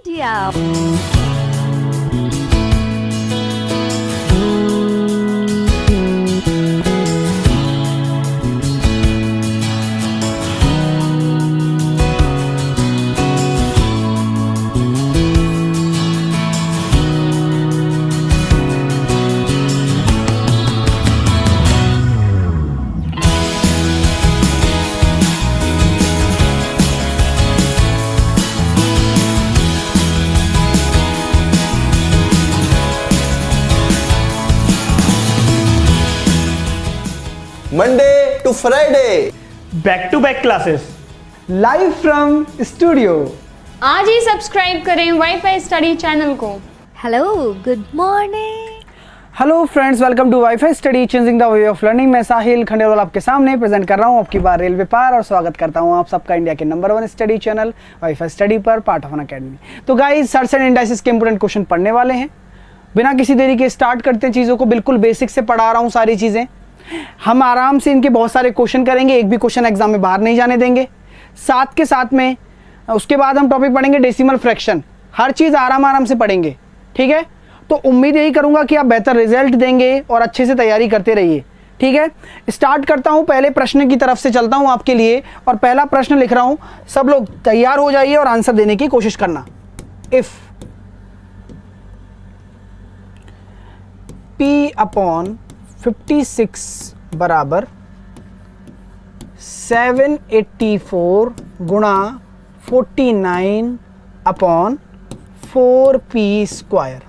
India. Monday to Friday, back to back classes live from studio. आज ही subscribe करें WiFi study channel को। Hello, good morning. Hello friends, welcome to WiFi study changing the way of learning. मैं साहिल खंडेलवाल आपके सामने present कर रहा हूँ आपकी बार रेलवे पार और स्वागत करता हूँ आप सबका इंडिया के number 1 study channel wifi study पर, पार्ट ऑफ एन अकेडमी। तो गाइस, सर्च एंड इंडाइसिस के इंपोर्टेंट क्वेश्चन पढ़ने वाले हैं। बिना किसी देरी के स्टार्ट करते हैं चीज़ों को। बिल्कुल बेसिक से पढ़ा रहा हूँ सारी चीज़ें। हम आराम से इनके बहुत सारे क्वेश्चन करेंगे, एक भी क्वेश्चन एग्जाम में बाहर नहीं जाने देंगे। साथ के साथ में उसके बाद हम टॉपिक पढ़ेंगे डेसिमल फ्रैक्शन। हर चीज़ आराम से पढ़ेंगे, ठीक है। तो उम्मीद यही करूंगा कि आप बेहतर रिजल्ट देंगे और अच्छे से तैयारी करते रहिए, ठीक है। स्टार्ट करता हूं, पहले प्रश्न की तरफ से चलता हूं आपके लिए और पहला प्रश्न लिख रहा हूं। सब लोग तैयार हो जाइए और आंसर देने की कोशिश करना। इफ P/56 बराबर 784 गुणा 49/4p²।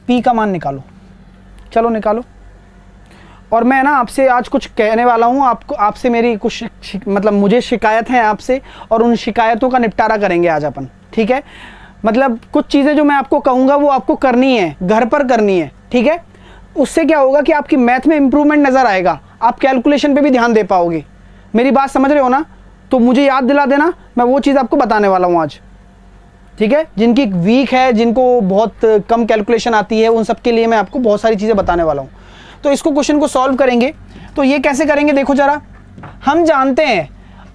P का मान निकालो, चलो निकालो। और मैं ना आपसे आज कुछ कहने वाला हूँ। आपसे मेरी कुछ मतलब मुझे शिकायत है आपसे, और उन शिकायतों का निपटारा करेंगे आज अपन, ठीक है। मतलब कुछ चीज़ें जो मैं आपको कहूँगा वो आपको करनी है, घर पर करनी है, ठीक है। उससे क्या होगा कि आपकी मैथ में इंप्रूवमेंट नज़र आएगा, आप कैलकुलेशन पे भी ध्यान दे पाओगे। मेरी बात समझ रहे हो ना? तो मुझे याद दिला देना, मैं वो चीज़ आपको बताने वाला हूँ आज, ठीक है। जिनकी वीक है, जिनको बहुत कम कैलकुलेशन आती है, उन सब के लिए मैं आपको बहुत सारी चीज़ें बताने वाला हूँ। तो इसको क्वेश्चन को सॉल्व करेंगे। तो ये कैसे करेंगे देखो ज़रा। हम जानते हैं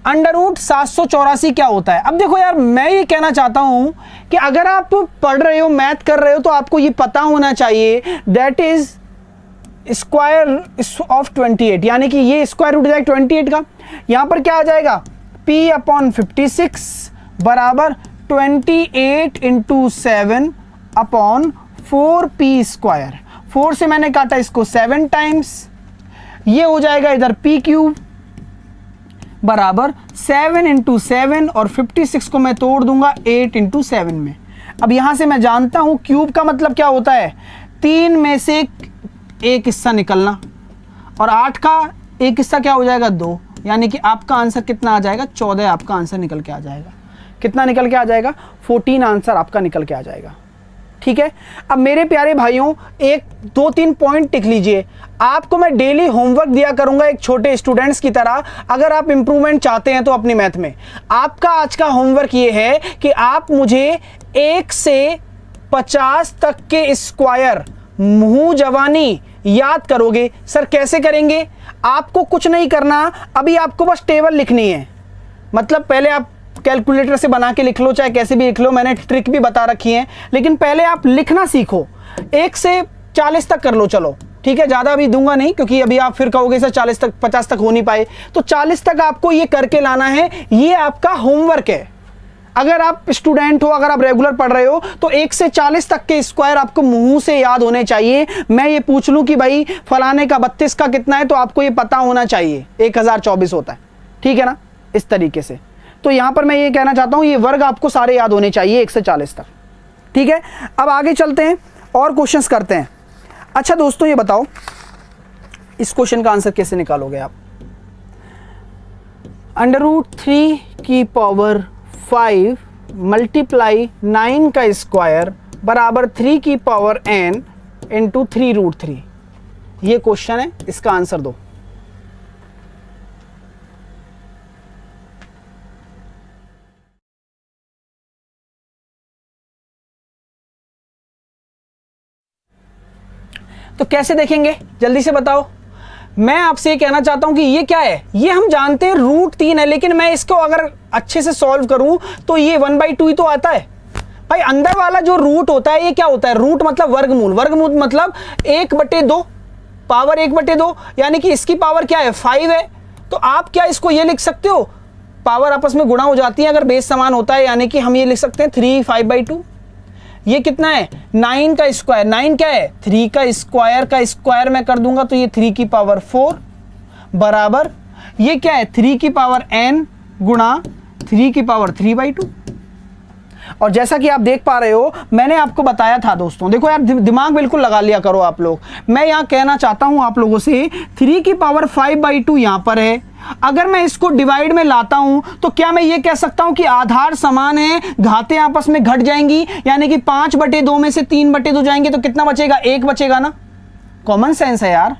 √784 क्या होता है। अब देखो यार, मैं ये कहना चाहता हूँ कि अगर आप पढ़ रहे हो, मैथ कर रहे हो, तो आपको ये पता होना चाहिए दैट इज स्क्वायर ऑफ 28, यानी कि ये स्क्वायर रूट जाएगा 28 का। यहाँ पर क्या आ जाएगा? P/56 बराबर 28 × 7/4p²। 4 से मैंने काटा इसको 7 टाइम्स, ये हो जाएगा इधर p³ बराबर 7 × 7, और 56 को मैं तोड़ दूंगा 8 × 7 में। अब यहाँ से मैं जानता हूँ क्यूब का मतलब क्या होता है, 3 में से एक हिस्सा निकलना, और 8 का एक हिस्सा क्या हो जाएगा? 2, यानी कि आपका आंसर कितना आ जाएगा? 14 आपका आंसर निकल के आ जाएगा। कितना निकल के आ जाएगा? 14 आंसर आपका निकल के आ जाएगा, ठीक है। अब मेरे प्यारे भाइयों, 1-2-3 पॉइंट लिख लीजिए। आपको मैं डेली होमवर्क दिया करूंगा एक छोटे स्टूडेंट्स की तरह। अगर आप इंप्रूवमेंट चाहते हैं तो अपनी मैथ में, आपका आज का होमवर्क ये है कि आप मुझे 1 से 50 तक के स्क्वायर मुंह जवानी याद करोगे। सर कैसे करेंगे? आपको कुछ नहीं करना, अभी आपको बस टेबल लिखनी है। मतलब पहले आप कैलकुलेटर से बना के लिख लो, चाहे कैसे भी लिख लो, मैंने ट्रिक भी बता रखी है, लेकिन पहले आप लिखना सीखो। 1 से 40 तक कर लो, चलो ठीक है। ज़्यादा अभी दूंगा नहीं, क्योंकि अभी आप फिर कहोगे सर 40 तक 50 तक हो नहीं पाए। तो 40 तक आपको ये करके लाना है, ये आपका होमवर्क है। अगर आप स्टूडेंट हो, अगर आप रेगुलर पढ़ रहे हो, तो 1 से 40 तक के स्क्वायर आपको मुंह से याद होने चाहिए। मैं ये पूछ लूँ कि भाई फलाने का 32 का कितना है, तो आपको ये पता होना चाहिए 1024 होता है, ठीक है ना, इस तरीके से। तो यहाँ पर मैं ये कहना चाहता हूँ, ये वर्ग आपको सारे याद होने चाहिए 1 से 40 तक, ठीक है। अब आगे चलते हैं और क्वेश्चंस करते हैं। अच्छा दोस्तों, ये बताओ इस क्वेश्चन का आंसर कैसे निकालोगे आप? √3⁵ मल्टीप्लाई 9 का स्क्वायर बराबर 3n × 3√3। ये क्वेश्चन है, इसका आंसर दो। तो कैसे देखेंगे, जल्दी से बताओ। मैं आपसे ये कहना चाहता हूं कि ये क्या है, ये हम जानते हैं √3 है, लेकिन मैं इसको अगर अच्छे से सॉल्व करूं तो ये 1/2 ही तो आता है भाई। अंदर वाला जो रूट होता है ये क्या होता है, रूट मतलब वर्गमूल, वर्गमूल मतलब 1/2, पावर 1/2, यानी कि इसकी पावर क्या है 5 है। तो आप क्या इसको ये लिख सकते हो, पावर आपस में गुणा हो जाती है अगर बेस समान होता है, यानी कि हम ये लिख सकते हैं 3 5/2। ये कितना है 9 का स्क्वायर, 9 क्या है 3 का स्क्वायर मैं कर दूंगा तो ये 3 की पावर 4 बराबर ये क्या है 3 की पावर n गुणा 3 की पावर 3/2। और जैसा कि आप देख पा रहे हो मैंने आपको बताया था दोस्तों, देखो यार दिमाग बिल्कुल लगा लिया करो आप लोग। मैं यहां कहना चाहता हूं आप लोगों से 3 की पावर 5/2 यहां पर है। अगर मैं इसको डिवाइड में लाता हूं तो क्या मैं ये कह सकता हूं कि आधार समान है, घातें आपस में घट जाएंगी, यानी कि 5/2 में से 3/2 जाएंगे तो कितना बचेगा, 1 बचेगा ना। कॉमन सेंस है यार,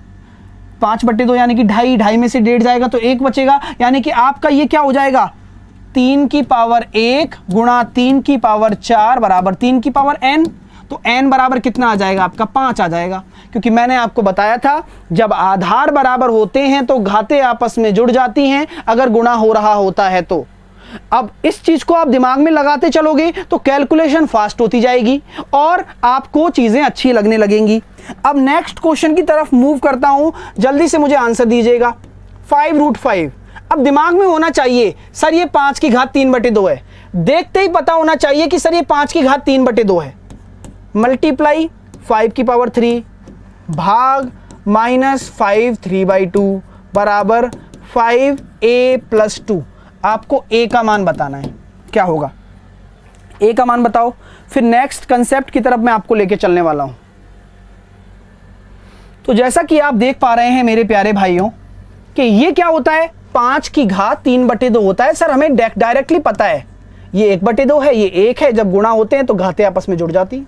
5/2 यानी कि 2.5 में से 1.5 जाएगा तो 1 बचेगा, यानी कि आपका ये क्या हो जाएगा 3 की पावर 1 गुणा 3 की पावर 4 बराबर 3 की पावर n। तो n बराबर कितना आ जाएगा आपका 5 आ जाएगा, क्योंकि मैंने आपको बताया था जब आधार बराबर होते हैं तो घातें आपस में जुड़ जाती हैं अगर गुणा हो रहा होता है तो। अब इस चीज को आप दिमाग में लगाते चलोगे तो कैलकुलेशन फास्ट होती जाएगी और आपको चीजें अच्छी लगने लगेंगी। अब नेक्स्ट क्वेश्चन की तरफ मूव करता हूं, जल्दी से मुझे आंसर दीजिएगा। 5√5। अब दिमाग में होना चाहिए सर ये 5 की घात 3/2 है, देखते ही पता होना चाहिए कि सर ये 5 की घात 3/2 है। मल्टीप्लाई 5 की पावर 3 भाग -5 3/2 बराबर 5a + 2। आपको a का मान बताना है, क्या होगा a का मान बताओ, फिर नेक्स्ट कंसेप्ट की तरफ मैं आपको लेके चलने वाला हूं। तो जैसा कि आप देख पा रहे हैं मेरे प्यारे भाइयों कि ये क्या होता है 5 की घात 3/2 होता है। सर हमें डायरेक्टली पता है ये 1/2 है, ये 1 है, जब गुणा होते हैं तो घातें आपस में जुड़ जाती।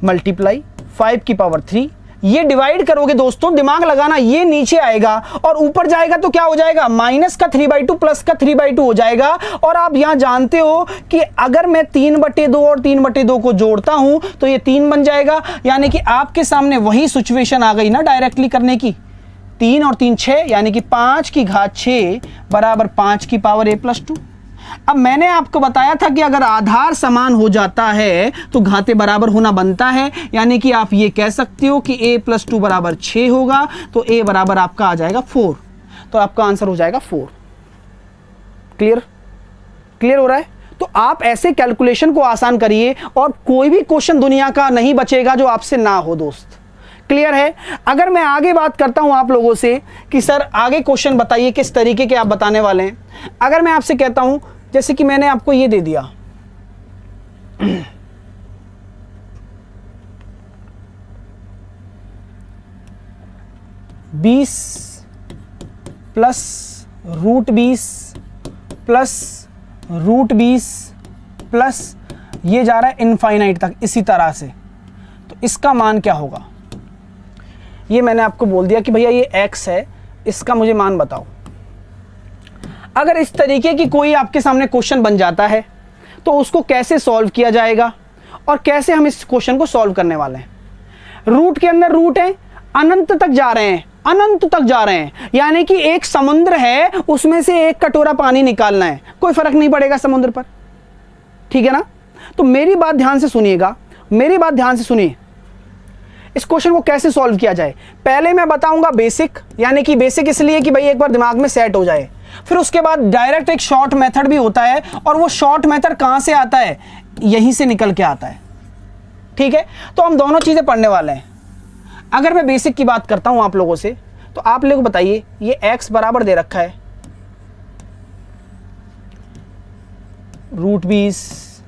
मल्टीप्लाई 5 की पावर 3, ये डिवाइड करोगे दोस्तों, दिमाग लगाना, ये नीचे आएगा और ऊपर जाएगा तो क्या हो जाएगा माइनस का 3/2 प्लस का 3/2 हो जाएगा। और आप यहां जानते हो कि अगर मैं 3/2 और 3/2 को जोड़ता हूं तो ये 3 बन जाएगा, यानी कि आपके सामने वही सिचुएशन आ गई ना डायरेक्टली करने की। 3 और 3 6, यानी कि 5 की घात 6 बराबर 5 की पावर a + 2। अब मैंने आपको बताया था कि अगर आधार समान हो जाता है तो घातें बराबर होना बनता है, यानी कि आप ये कह सकते हो कि a + 2 बराबर 6 होगा, तो a बराबर आपका आ जाएगा 4। तो आपका आंसर हो जाएगा 4। क्लियर हो रहा है? तो आप ऐसे कैलकुलेशन को आसान करिए और कोई भी क्वेश्चन दुनिया का नहीं बचेगा जो आपसे ना हो दोस्त। क्लियर है? अगर मैं आगे बात करता हूं आप लोगों से कि सर आगे क्वेश्चन बताइए किस तरीके के आप बताने वाले हैं। अगर मैं आपसे कहता हूं जैसे कि मैंने आपको ये दे दिया बीस प्लस √20 प्लस √20 प्लस ये जा रहा है इनफाइनाइट तक इसी तरह से, तो इसका मान क्या होगा। ये मैंने आपको बोल दिया कि भैया ये x है, इसका मुझे मान बताओ। अगर इस तरीके की कोई आपके सामने क्वेश्चन बन जाता है तो उसको कैसे सॉल्व किया जाएगा और कैसे हम इस क्वेश्चन को सॉल्व करने वाले हैं। रूट के अंदर रूट है, अनंत तक जा रहे हैं, अनंत तक जा रहे हैं, यानी कि एक समुद्र है उसमें से एक कटोरा पानी निकालना है, कोई फर्क नहीं पड़ेगा समुद्र पर। ठीक है ना? तो मेरी बात ध्यान से सुनिएगा, मेरी बात ध्यान से सुनिए। इस क्वेश्चन को कैसे सॉल्व किया जाए, पहले मैं बताऊंगा बेसिक, यानी कि बेसिक इसलिए कि भाई एक बार दिमाग में सेट हो जाए। फिर उसके बाद डायरेक्ट एक शॉर्ट मेथड भी होता है, और वो शॉर्ट मेथड कहां से आता है, यहीं से निकल के आता है। ठीक है? तो हम दोनों चीजें पढ़ने वाले हैं। अगर मैं बेसिक की बात करता हूं आप लोगों से, तो आप लोग बताइए ये x बराबर दे रखा है √20,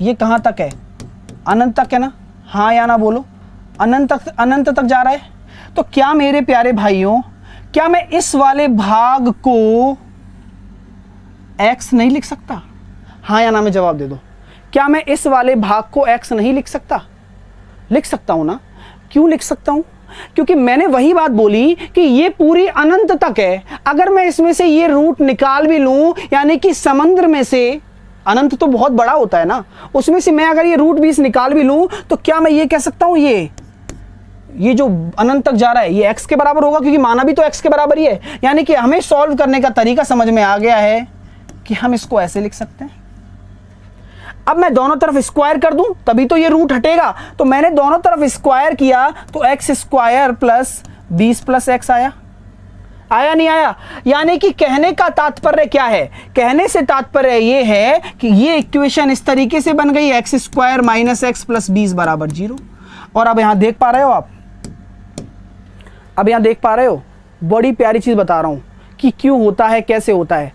ये कहां तक है, अनंत तक है ना, हाँ या ना बोलो, अनंत तक जा रहा है। तो क्या मेरे प्यारे भाइयों, क्या मैं इस वाले भाग को x नहीं लिख सकता, हाँ या ना में जवाब दे दो। क्या मैं इस वाले भाग को x नहीं लिख सकता? लिख सकता हूं ना। क्यों लिख सकता हूं? क्योंकि मैंने वही बात बोली कि ये पूरी अनंत तक है। अगर मैं इसमें से ये रूट निकाल भी लूं, यानी कि समुद्र में से अनंत तो बहुत बड़ा होता है ना, उसमें से मैं अगर ये रूट 20 निकाल भी लूं तो क्या मैं ये कह सकता हूं ये जो अनंत तक जा रहा है ये x के बराबर होगा, क्योंकि माना भी तो x के बराबर ही है। यानी कि हमें सॉल्व करने का तरीका समझ में आ गया है कि हम इसको ऐसे लिख सकते हैं। अब मैं दोनों तरफ स्क्वायर कर दूं तभी तो ये रूट हटेगा, तो मैंने दोनों तरफ स्क्वायर किया तो x square plus 20 plus x आया नहीं आया? यानी कि कहने का तात्पर्य क्या है, कहने से तात्पर्य ये है कि ये इक्वेशन इस तरीके से बन गई, x square minus x plus 20 बराबर 0। और अब यहां देख पा रहे हो आप, अब यहां देख पा रहे हो, बड़ी प्यारी चीज बता रहा हूं कि क्यों होता है, कैसे होता है।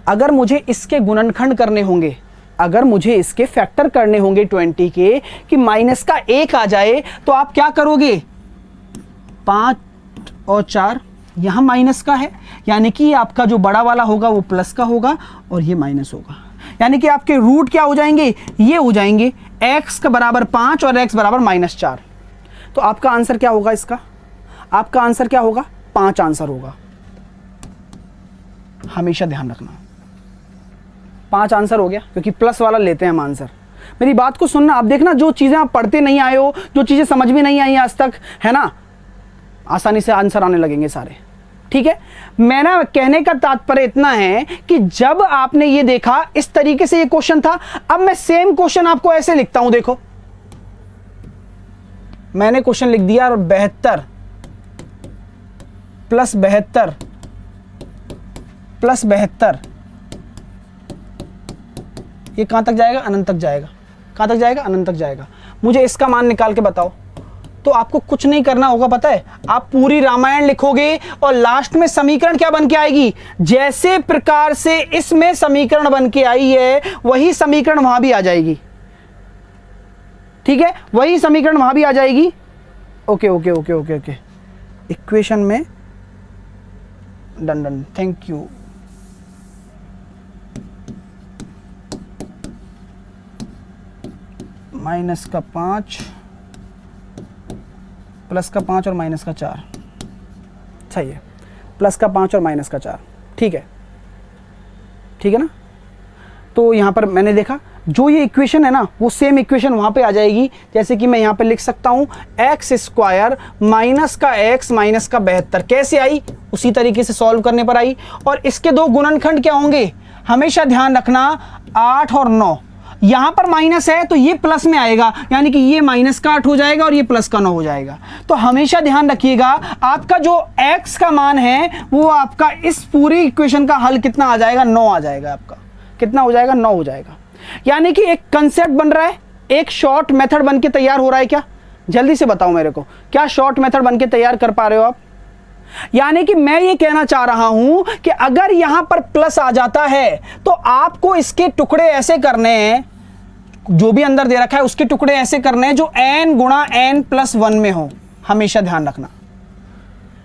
अगर मुझे इसके गुणनखंड करने होंगे, अगर मुझे इसके फैक्टर करने होंगे 20 के, कि माइनस का 1 आ जाए, तो आप क्या करोगे, 5 और 4 यहां माइनस का है, यानी कि आपका जो बड़ा वाला होगा वो प्लस का होगा और ये माइनस होगा। यानी कि आपके रूट क्या हो जाएंगे, ये हो जाएंगे x का बराबर 5 और x बराबर -4। तो आपका आंसर क्या होगा इसका, आपका आंसर क्या होगा, 5 आंसर होगा। हमेशा ध्यान रखना 5 आंसर हो गया, क्योंकि प्लस वाला लेते हैं हम आंसर। मेरी बात को सुनना, आप देखना जो चीज़ें आप पढ़ते नहीं आए हो, जो चीज़ें समझ में नहीं आई आज तक, है ना, आसानी से आंसर आने लगेंगे सारे। ठीक है, मेरा कहने का तात्पर्य इतना है कि जब आपने ये देखा इस तरीके से ये क्वेश्चन था, अब मैं सेम क्वेश्चन आपको ऐसे लिखता हूं। देखो मैंने क्वेश्चन लिख दिया, 72 प्लस 72 प्लस 72, ये कहां तक जाएगा, अनंत तक जाएगा। कहां तक जाएगा, अनंत तक जाएगा। मुझे इसका मान निकाल के बताओ। तो आपको कुछ नहीं करना होगा, पता है, आप पूरी रामायण लिखोगे और लास्ट में समीकरण क्या बन के आएगी, जैसे प्रकार से इसमें समीकरण बन के आई है वही समीकरण वहां भी आ जाएगी। ठीक है, वही समीकरण वहां भी आ जाएगी। Okay okay okay okay okay, equation में done done, thank you. Minus का 5 प्लस का 5 और माइनस का 4, सही है, प्लस का 5 और माइनस का 4, ठीक है, ठीक है ना। तो यहाँ पर मैंने देखा जो ये इक्वेशन है ना, वो सेम इक्वेशन वहाँ पे आ जाएगी। जैसे कि मैं यहाँ पे लिख सकता हूँ एक्स स्क्वायर माइनस का एक्स माइनस का 72, कैसे आई, उसी तरीके से सॉल्व करने पर आई। और इसके दो गुणनखंड क्या होंगे, हमेशा ध्यान रखना, 8 और 9। यहां पर माइनस है तो ये प्लस में आएगा, यानी कि ये माइनस का 8 हो जाएगा और ये प्लस का 9 हो जाएगा। तो हमेशा ध्यान रखिएगा, आपका जो x का मान है वो आपका इस पूरी इक्वेशन का हल कितना आ जाएगा, 9 आ जाएगा। आपका कितना हो जाएगा, 9 हो जाएगा। यानी कि एक कंसेप्ट बन रहा है, एक शॉर्ट मेथड बन के तैयार हो रहा है। क्या, जल्दी से बताओ मेरे को, क्या शॉर्ट मेथड बन के तैयार कर पा रहे हो आप? यानी कि मैं ये कहना चाह रहा हूं कि अगर यहां पर प्लस आ जाता है तो आपको इसके टुकड़े ऐसे करने हैं, जो भी अंदर दे रखा है उसके टुकड़े ऐसे करने हैं जो n गुणा n प्लस 1 में हो। हमेशा ध्यान रखना,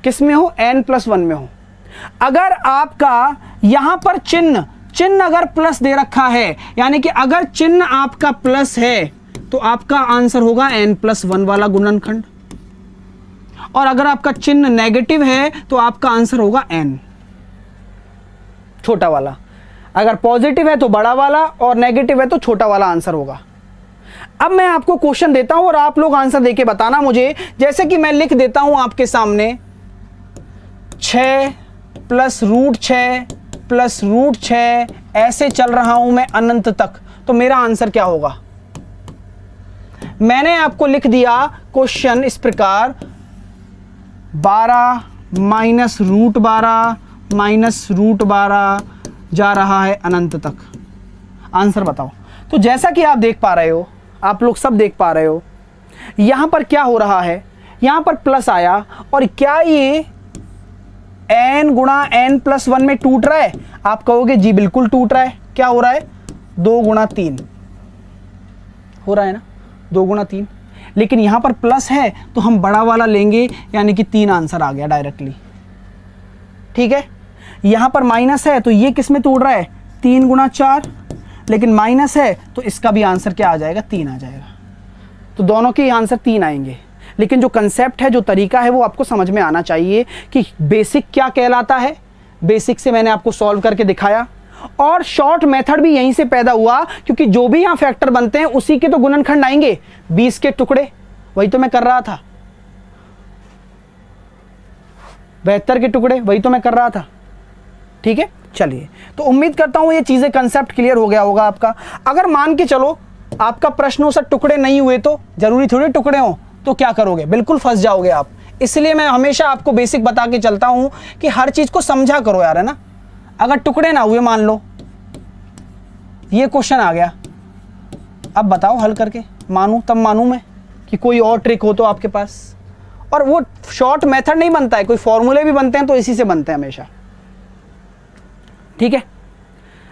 किस में हो, n प्लस 1 में हो। अगर आपका यहां पर चिन्ह अगर प्लस दे रखा है, यानी कि अगर चिन्ह आपका प्लस है तो आपका आंसर होगा n प्लस 1 वाला गुणनखंड, और अगर आपका चिन्ह नेगेटिव है तो आपका आंसर होगा n छोटा वाला। अगर पॉजिटिव है तो बड़ा वाला और नेगेटिव है तो छोटा वाला आंसर होगा। अब मैं आपको क्वेश्चन देता हूं और आप लोग आंसर देके बताना मुझे। जैसे कि मैं लिख देता हूं आपके सामने 6 प्लस रूट 6 प्लस रूट 6, ऐसे चल रहा हूं मैं अनंत तक, तो मेरा आंसर क्या होगा। मैंने आपको लिख दिया क्वेश्चन इस प्रकार, 12 माइनस रूट 12 माइनस रूट 12 जा रहा है अनंत तक, आंसर बताओ। तो जैसा कि आप देख पा रहे हो, आप लोग सब देख पा रहे हो, यहां पर क्या हो रहा है, यहां पर प्लस आया और क्या ये n गुणा n प्लस 1 में टूट रहा है? आप कहोगे जी बिल्कुल टूट रहा है। क्या हो रहा है, 2 गुणा 3 हो रहा है ना, 2 गुणा 3। लेकिन यहां पर प्लस है तो हम बड़ा वाला लेंगे, यानी कि 3 आंसर आ गया डायरेक्टली। ठीक है, यहां पर माइनस है तो ये किस में तोड़ रहा है, 3 गुणा 4, लेकिन माइनस है तो इसका भी आंसर क्या आ जाएगा, 3 आ जाएगा। तो दोनों के आंसर 3 आएंगे। लेकिन जो कंसेप्ट है, जो तरीका है, वो आपको समझ में आना चाहिए कि बेसिक क्या कहलाता है। बेसिक से मैंने आपको सॉल्व करके दिखाया और शॉर्ट मेथड भी यहीं से पैदा हुआ, क्योंकि जो भी यहां फैक्टर बनते हैं उसी के तो गुणनखंड आएंगे, 20 के टुकड़े, वही तो मैं कर रहा था, 72 के टुकड़े, वही तो मैं कर रहा था। ठीक है, चलिए, तो उम्मीद करता हूं ये चीजें कंसेप्ट क्लियर हो गया होगा आपका। अगर मान के चलो आपका प्रश्नों से टुकड़े नहीं हुए, तो जरूरी थोड़ी टुकड़े हो, तो क्या करोगे, बिल्कुल फंस जाओगे आप। इसलिए मैं हमेशा आपको बेसिक बता के चलता हूं कि हर चीज को समझा करो यार, है ना। अगर टुकड़े ना हुए, मान लो ये क्वेश्चन आ गया, अब बताओ हल करके मानूं, तब मानूं मैं कि कोई और ट्रिक हो तो आपके पास। और वो शॉर्ट मेथड नहीं बनता है, कोई फॉर्मूले भी बनते हैं तो इसी से बनते हैं हमेशा। ठीक है,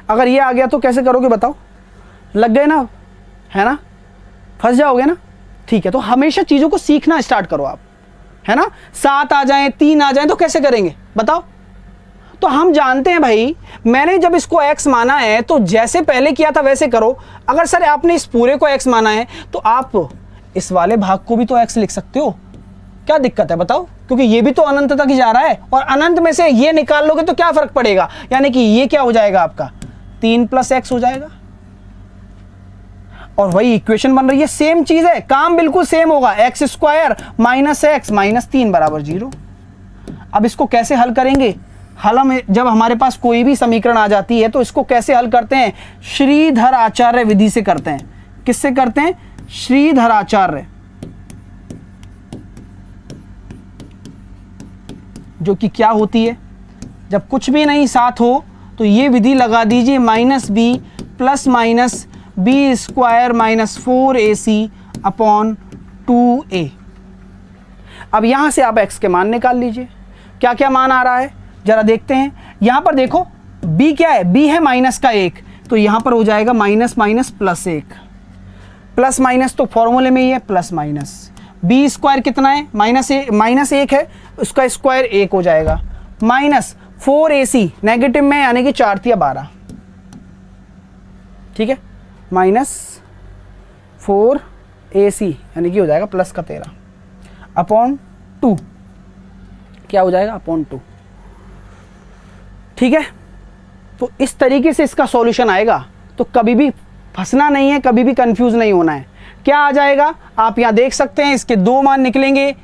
अगर ये आ गया तो कैसे करोगे बताओ, लग गए ना, है ना, फंस जाओगे ना। ठीक है, तो हमेशा चीजों को सीखना स्टार्ट करो आप, है ना। 7 आ जाएं, 3 आ जाएं तो कैसे करेंगे बताओ। तो हम जानते हैं भाई, मैंने जब इसको x माना है तो जैसे पहले किया था वैसे करो। अगर सर आपने इस पूरे को x माना है तो आप इस वाले भाग को भी तो x लिख सकते हो, क्या दिक्कत है बताओ, क्योंकि ये भी तो अनंत तक ही जा रहा है, और अनंत में से ये निकाल लोगे तो क्या फर्क पड़ेगा, यानी कि ये क्या हो जाएगा आपका 3 + x हो जाएगा, और वही इक्वेशन बन रही है, सेम चीज है, काम बिल्कुल सेम होगा, x² - x - 3 = 0। अब इसको कैसे हल करेंगे, हल में जब हमारे पास कोई भी समीकरण आ जाती है तो इसको कैसे हल करते हैं, श्रीधर आचार्य विधि से करते हैं। किससे करते हैं, श्रीधर आचार्य, जो कि क्या होती है, जब कुछ भी नहीं साथ हो तो ये विधि लगा दीजिए, -b ± b² - 4ac / 2a। अब यहां से आप x के मान निकाल लीजिए, क्या क्या मान आ रहा है जरा देखते हैं। यहां पर देखो b क्या है, b है -1, तो यहां पर हो जाएगा -−+1, प्लस माइनस तो फॉर्मूले में ही है, प्लस b² कितना है, -1 है, उसका स्क्वायर 1 हो जाएगा, -4ac नेगेटिव में, यानी कि 4 × 12, ठीक है, -4ac यानी कि हो जाएगा +13 / 2, क्या हो जाएगा /2। ठीक है, तो इस तरीके से इसका सॉल्यूशन आएगा, तो कभी भी फंसना नहीं है, कभी भी कंफ्यूज नहीं होना है। क्या आ जाएगा आप यहां देख सकते हैं, इसके 2 मान निकलेंगे,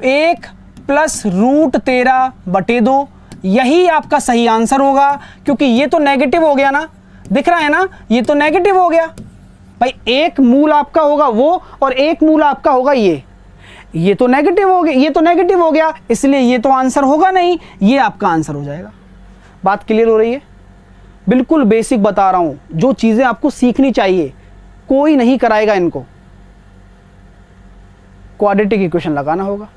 1 + √13/2, यही आपका सही आंसर होगा, क्योंकि ये तो नेगेटिव हो गया ना, दिख रहा है ना, ये तो नेगेटिव हो गया भाई, एक मूल आपका होगा वो और एक मूल आपका होगा ये तो नेगेटिव हो गया, ये तो नेगेटिव हो गया, इसलिए ये तो आंसर होगा नहीं, ये आपका आंसर हो जाएगा। बात क्लियर हो रही है, बिल्कुल बेसिक बता रहा हूं, जो चीजें आपको सीखनी चाहिए, कोई नहीं कराएगा इनको। क्वाड्रेटिक इक्वेशन लगाना होगा,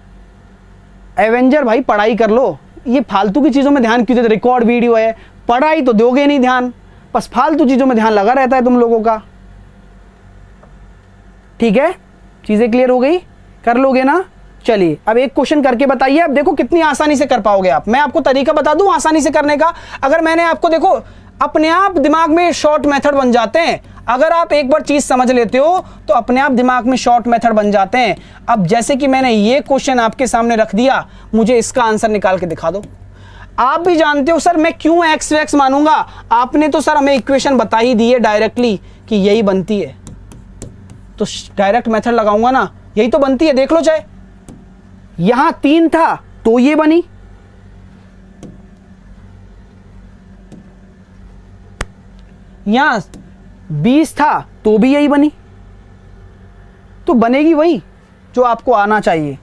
एवेंजर भाई पढ़ाई कर लो, ये फालतू की चीजों में ध्यान क्यों देते, रिकॉर्ड वीडियो है, पढ़ाई तो दोगे नहीं ध्यान, बस फालतू चीजों में ध्यान लगा रहता है तुम लोगों का। ठीक है, चीजें क्लियर हो गई, कर लोगे ना। चलिए अब एक क्वेश्चन करके बताइए, अब देखो कितनी आसानी से कर पाओगे आप। मैं आपको तरीका बता दूं आसानी से करने का, अगर मैंने आपको, देखो अपने आप दिमाग में शॉर्ट मेथड बन जाते हैं, अगर आप एक बार चीज समझ लेते हो तो अपने आप दिमाग में शॉर्ट मेथड बन जाते हैं। अब जैसे कि मैंने ये क्वेश्चन आपके सामने रख दिया, मुझे इसका आंसर निकाल के दिखा दो। आप भी जानते हो सर मैं क्यों x मानूंगा, आपने तो सर हमें इक्वेशन बता ही दी है डायरेक्टली कि यही बनती है, तो डायरेक्ट मेथड लगाऊंगा ना, यही तो बनती है, देख लो चाहे। यहां 3 था तो ये बनी, यहां 20 था तो भी यही बनी, तो बनेगी वही जो आपको आना चाहिए।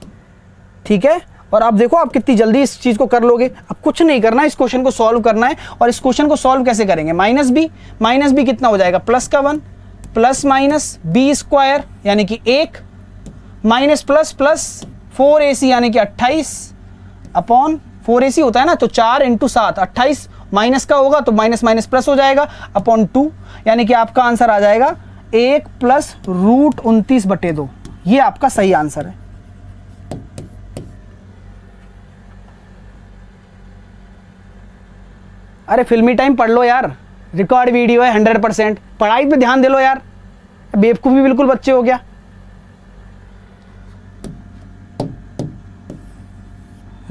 ठीक है, और आप देखो आप कितनी जल्दी इस चीज को कर लोगे। अब कुछ नहीं करना, इस क्वेश्चन को सॉल्व करना है, और इस क्वेश्चन को सॉल्व कैसे करेंगे, -b कितना हो जाएगा, +1 ± b² यानी कि 1 + 4ac यानी कि 28 / 4ac होता है ना, तो 4 × 7 28, माइनस का होगा तो माइनस प्लस हो जाएगा /2, यानी कि आपका आंसर आ जाएगा 1 + √29/2, ये आपका सही आंसर है। अरे फिल्मी टाइम पढ़ लो यार, रिकॉर्ड वीडियो है 100%, पढ़ाई पे ध्यान दे लो यार, बेवकूफ़ी बिल्कुल बच्चे हो गया।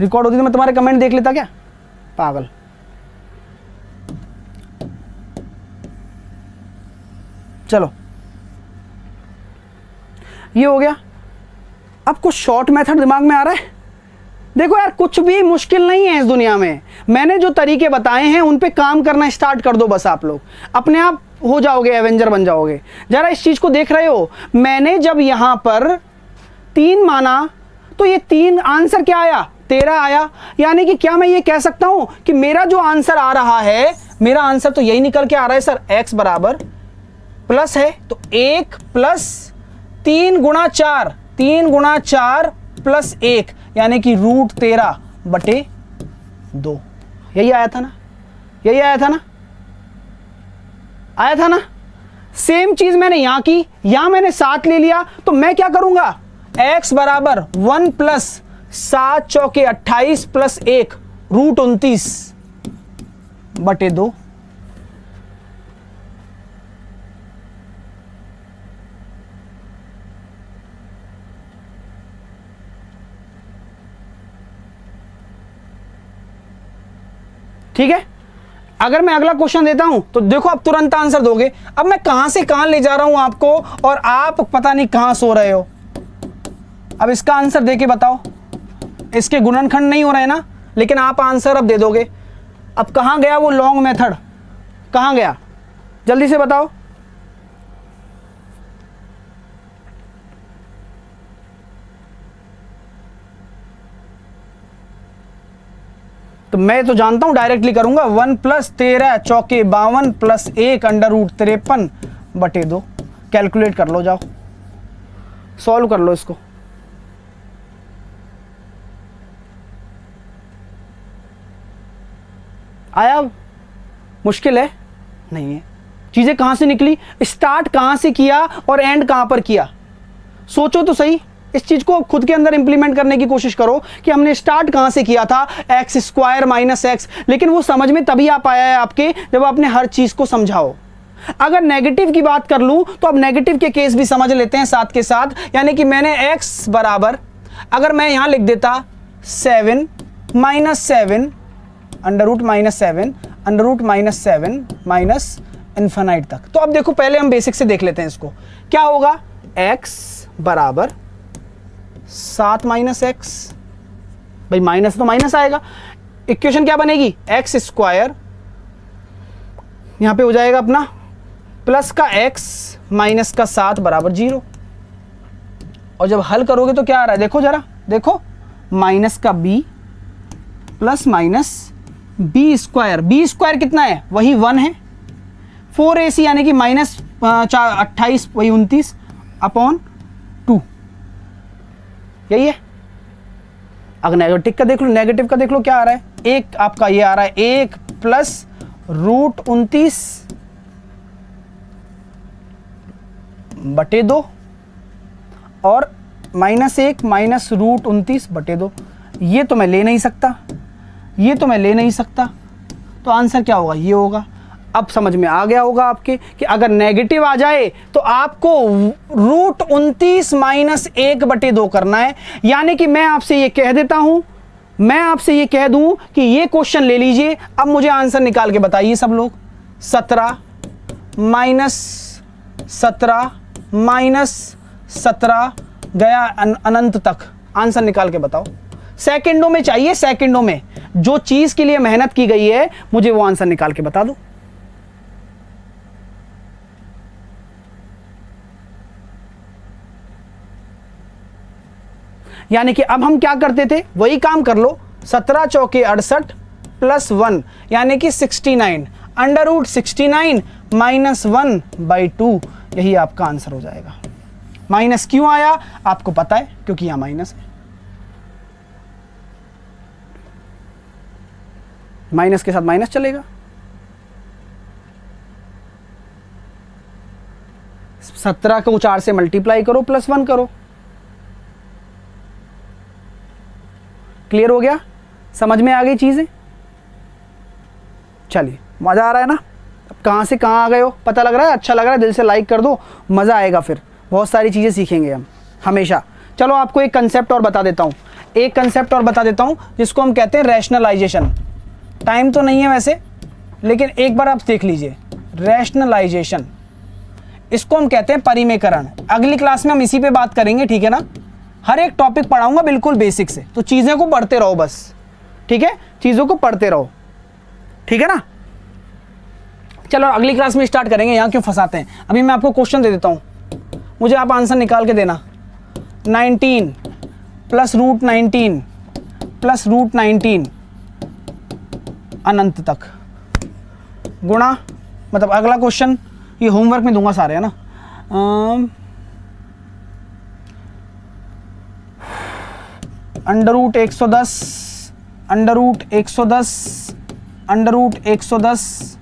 रिकॉर्ड होती तो मैं तुम्हारे कमेंट देख लेता क्या, पागल। चलो ये हो गया। अब कुछ शॉर्ट मेथड दिमाग में आ रहा है? देखो यार, कुछ भी मुश्किल नहीं है इस दुनिया में। मैंने जो तरीके बताए हैं उन पे काम करना स्टार्ट कर दो बस, आप लोग अपने आप हो जाओगे, एवेंजर बन जाओगे। जरा इस चीज को देख रहे हो, मैंने जब यहां पर 3 माना तो ये 3 आंसर क्या आया? 13 आया। यानी कि क्या मैं ये कह सकता हूं कि मेरा जो आंसर आ रहा है, मेरा आंसर तो यही निकल के आ रहा है सर, x बराबर प्लस है तो 1 प्लस 3 गुणा 4, 3 गुणा 4 प्लस 1 यानी कि √13/2। यही आया था ना? यही आया था ना? आया था ना? सेम चीज मैंने यहां की, यहां मैंने 7 ले लिया तो मैं क्या करूंगा? x बराबर 1 प्लस 7 चौके 28 प्लस 1 √29/2। ठीक है, अगर मैं अगला क्वेश्चन देता हूं तो देखो अब तुरंत आंसर दोगे। अब मैं कहां से कहां ले जा रहा हूं आपको और आप पता नहीं कहां सो रहे हो। अब इसका आंसर देके बताओ। इसके गुणनखंड नहीं हो रहे ना, लेकिन आप आंसर अब दे दोगे। अब कहां गया वो लॉन्ग मेथड? कहां गया? जल्दी से बताओ। तो मैं तो जानता हूं डायरेक्टली करूंगा। 1 प्लस 13 चौके 52 प्लस 1 √53/2। कैलकुलेट कर लो, जाओ सॉल्व कर लो इसको। आया? मुश्किल है? नहीं है। चीजें कहां से निकली, स्टार्ट कहां से किया और एंड कहां पर किया? सोचो तो सही। इस चीज को खुद के अंदर इंप्लीमेंट करने की कोशिश करो कि हमने स्टार्ट कहां से किया था, x² - x। लेकिन वो समझ में तभी आ पाया है आपके जब आपने हर चीज को समझाओ। अगर नेगेटिव की बात कर लूं तो अब नेगेटिव के केस भी समझ लेते हैं साथ के साथ। यानी कि मैंने x बराबर, अगर मैं यहां लिख देता 7 - 7 √-7 माइनस इन्फिनाइट तक। तो अब देखो, पहले हम बेसिक से देख लेते हैं इसको। क्या होगा? x बराबर 7 - x, भाई माइनस तो माइनस आएगा। इक्वेशन क्या बनेगी? x², यहां पे हो जाएगा अपना प्लस का x माइनस का 7 बराबर 0। और जब हल करोगे तो क्या आ रहा है? देखो जरा, देखो, माइनस का b plus minus b²। b² कितना है? वही 1 है। 4ac यानी कि माइनस 28 वही 29/2। यही है। अगर नेगेटिव का देख लो, नेगेटिव का देख लो क्या आ रहा है? एक आपका ये आ रहा है 1 प्लस √29/2 और -1 माइनस √29/2। ये तो मैं ले नहीं सकता, ये तो मैं ले नहीं सकता। तो आंसर क्या होगा? ये होगा। अब समझ में आ गया होगा आपके कि अगर नेगेटिव आ जाए तो आपको √29 - 1/2 करना है। यानी कि मैं आपसे ये कह देता हूं, मैं आपसे ये कह दूं कि ये क्वेश्चन ले लीजिए। अब मुझे आंसर निकाल के बताइए सब लोग। 17 - 17 गया अनंत तक। आंसर निकाल के बताओ। सेकंडों में चाहिए, सेकंडों में। जो चीज के लिए मेहनत की गई है मुझे वो आंसर निकाल के बता दो। यानी कि अब हम क्या करते थे, वही काम कर लो। 17 चौके 68 प्लस 1 यानी कि 69 √69 माइनस 1/2। यही आपका आंसर हो जाएगा। माइनस क्यों आया आपको पता है? क्योंकि यहां माइनस है। माइनस के साथ माइनस चलेगा। 17 को 4 से मल्टीप्लाई करो प्लस 1 करो। क्लियर हो गया? समझ में आ गई चीजें? चलिए, मजा आ रहा है ना? अब कहां से कहां आ गए हो पता लग रहा है? अच्छा लग रहा है? दिल से लाइक कर दो, मजा आएगा। फिर बहुत सारी चीजें सीखेंगे हम हमेशा। चलो आपको एक कंसेप्ट और बता देता हूं, एक कंसेप्ट और बता देता हूं जिसको हम कहते हैं रैशनलाइजेशन। टाइम तो नहीं है वैसे, लेकिन एक बार आप देख लीजिए। रैशनलाइजेशन, इसको हम कहते हैं परिमेयकरण। अगली क्लास में हम इसी पे बात करेंगे, ठीक है ना। हर एक टॉपिक पढ़ाऊंगा बिल्कुल बेसिक से, तो चीज़ें को पढ़ते रहो बस, ठीक है, चीज़ों को पढ़ते रहो, ठीक है ना। चलो अगली क्लास में स्टार्ट करेंगे, यहाँ क्यों फंसाते हैं। अभी मैं आपको क्वेश्चन दे देता हूँ, मुझे आप आंसर निकाल के देना। 19 प्लस रूट 19 प्लस रूट 19 अनंत तक गुणा, मतलब अगला क्वेश्चन ये होमवर्क में दूंगा सारे, है ना। Under root 110 under root 110 under root 110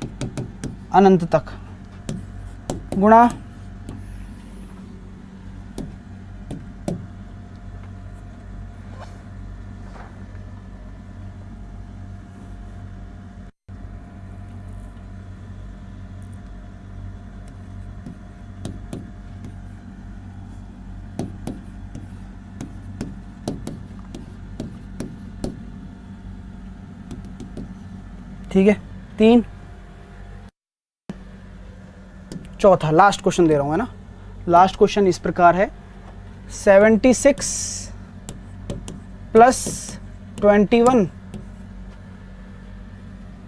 अनंत तक गुणा ठीक है। 3 चौथा लास्ट क्वेश्चन दे रहा हूँ, है ना। लास्ट क्वेश्चन इस प्रकार है, 76 प्लस 21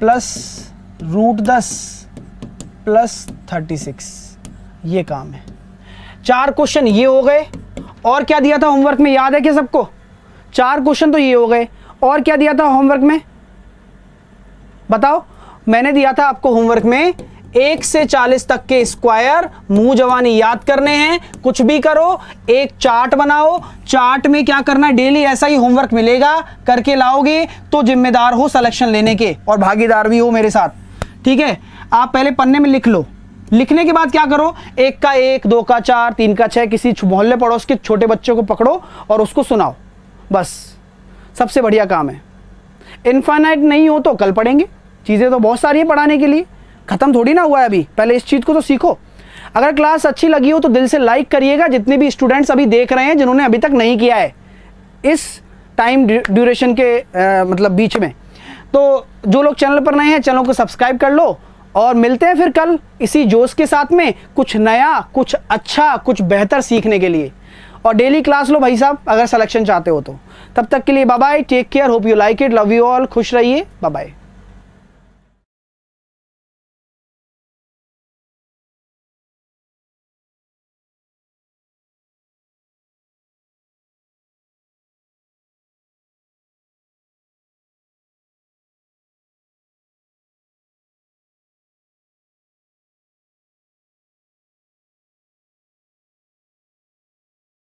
प्लस रूट 10 प्लस 36, ये काम है। 4 क्वेश्चन ये हो गए, और क्या दिया था होमवर्क में, याद है क्या सबको। 4 क्वेश्चन तो ये हो गए, और क्या दिया था होमवर्क में बताओ। मैंने दिया था आपको होमवर्क में 1 से 40 तक के स्क्वायर मुंह जवानी याद करने हैं। कुछ भी करो, एक चार्ट बनाओ, चार्ट में क्या करना है, डेली ऐसा ही होमवर्क मिलेगा, करके लाओगे तो जिम्मेदार हो सिलेक्शन लेने के, और भागीदार भी हो मेरे साथ, ठीक है। आप पहले पन्ने में लिख लो, लिखने के बाद क्या करो, 1 का 1, 2 का 4, 3 का 6, किसी मोहल्ले पड़ोस के छोटे बच्चों को पकड़ो और उसको सुनाओ, बस सबसे बढ़िया काम है। इनफाइनाइट नहीं हो तो कल पढ़ेंगे, चीज़ें तो बहुत सारी है पढ़ाने के लिए, ख़त्म थोड़ी ना हुआ है अभी, पहले इस चीज़ को तो सीखो। अगर क्लास अच्छी लगी हो तो दिल से लाइक करिएगा, जितने भी स्टूडेंट्स अभी देख रहे हैं जिन्होंने अभी तक नहीं किया है इस टाइम ड्यूरेशन के मतलब बीच में। तो जो लोग चैनल पर नए हैं चैनल को सब्सक्राइब कर लो, और मिलते हैं फिर कल इसी जोश के साथ में, कुछ नया, कुछ अच्छा, कुछ बेहतर सीखने के लिए। और डेली क्लास लो भाई साहब अगर सिलेक्शन चाहते हो तो। तब तक के लिए bye bye, take care, hope you like it, love you all, खुश रहिए, बाय बाय।